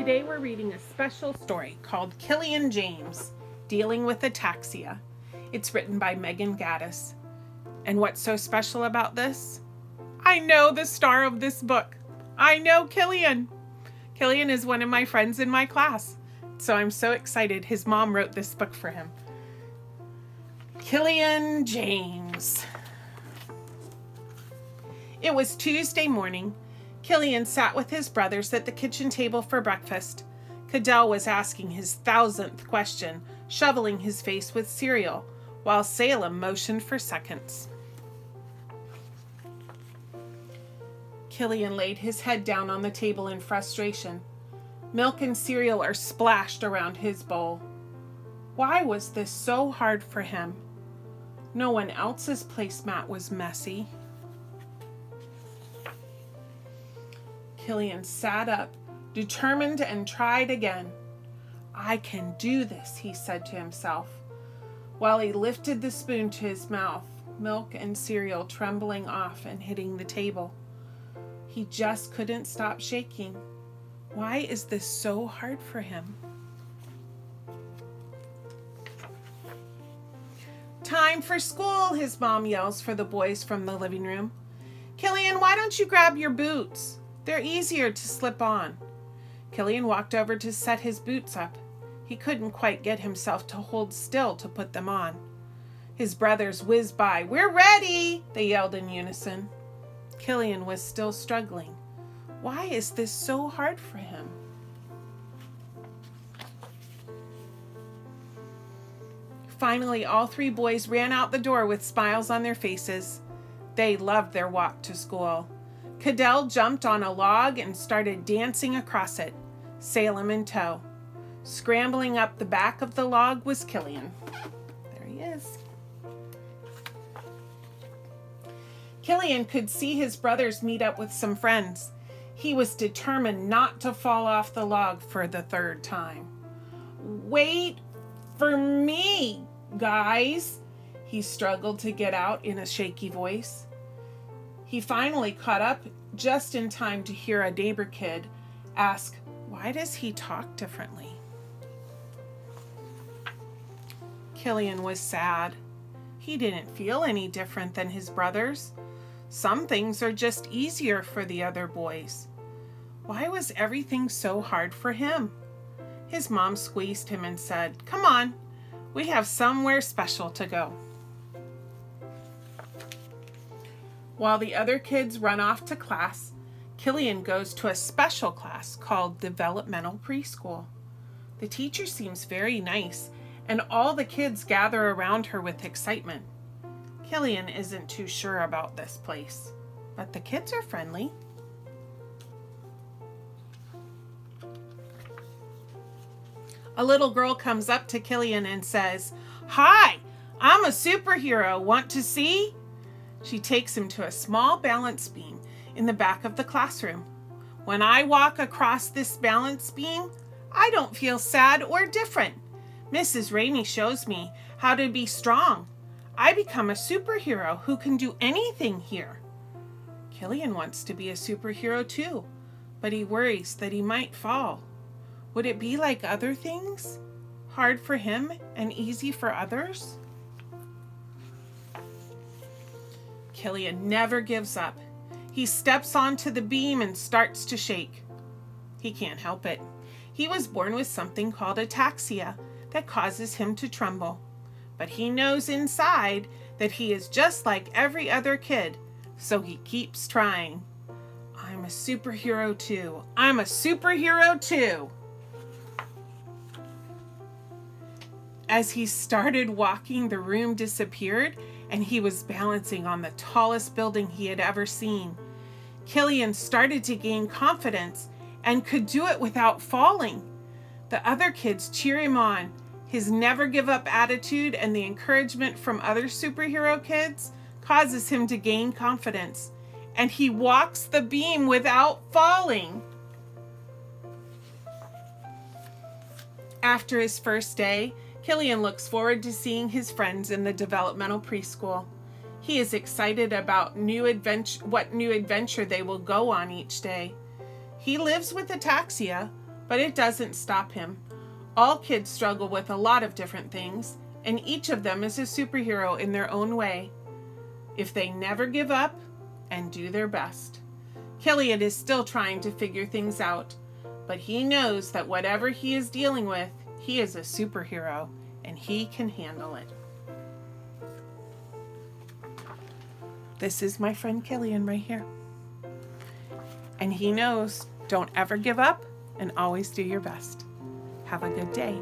Today we're reading a special story called Killian James, Dealing with Ataxia. It's written by Meghan Gattis. And what's so special about this? I know the star of this book. I know Killian. Killian is one of my friends in my class, so I'm so excited. His mom wrote this book for him. Killian James. It was Tuesday morning. Killian sat with his brothers at the kitchen table for breakfast. Cadell was asking his 1000th question, shoveling his face with cereal, while Salem motioned for seconds. Killian laid his head down on the table in frustration. Milk and cereal are splashed around his bowl. Why was this so hard for him? No one else's placemat was messy. Killian sat up, determined, and tried again. I can do this, he said to himself, while he lifted the spoon to his mouth, milk and cereal trembling off and hitting the table. He just couldn't stop shaking. Why is this so hard for him? Time for school, his mom yells for the boys from the living room. Killian, why don't you grab your boots? They're easier to slip on. Killian walked over to set his boots up. He couldn't quite get himself to hold still to put them on. His brothers whizzed by. We're ready, they yelled in unison. Killian was still struggling. Why is this so hard for him? Finally, all three boys ran out the door with smiles on their faces. They loved their walk to school. Cadell jumped on a log and started dancing across it, Salem in tow. Scrambling up the back of the log was Killian. There he is. Killian could see his brothers meet up with some friends. He was determined not to fall off the log for the third time. Wait for me, guys, he struggled to get out in a shaky voice. He finally caught up just in time to hear a neighbor kid ask, why does he talk differently? Killian was sad. He didn't feel any different than his brothers. Some things are just easier for the other boys. Why was everything so hard for him? His mom squeezed him and said, come on, we have somewhere special to go. While the other kids run off to class, Killian goes to a special class called Developmental Preschool. The teacher seems very nice, and all the kids gather around her with excitement. Killian isn't too sure about this place, but the kids are friendly. A little girl comes up to Killian and says, Hi, I'm a superhero. Want to see? She takes him to a small balance beam in the back of the classroom. When I walk across this balance beam, I don't feel sad or different. Mrs. Rainey shows me how to be strong. I become a superhero who can do anything here. Killian wants to be a superhero too, but he worries that he might fall. Would it be like other things? Hard for him and easy for others? Killian never gives up. He steps onto the beam and starts to shake. He can't help it. He was born with something called ataxia that causes him to tremble. But he knows inside that he is just like every other kid, so he keeps trying. I'm a superhero too. I'm a superhero too. As he started walking, the room disappeared, and he was balancing on the tallest building he had ever seen. Killian started to gain confidence and could do it without falling. The other kids cheer him on. His never give up attitude and the encouragement from other superhero kids causes him to gain confidence, and he walks the beam without falling. After his first day, Killian looks forward to seeing his friends in the developmental preschool. He is excited about what new adventure they will go on each day. He lives with ataxia, but it doesn't stop him. All kids struggle with a lot of different things, and each of them is a superhero in their own way, if they never give up and do their best. Killian is still trying to figure things out, but he knows that whatever he is dealing with, he is a superhero, and he can handle it. This is my friend Killian right here. And he knows, don't ever give up and always do your best. Have a good day.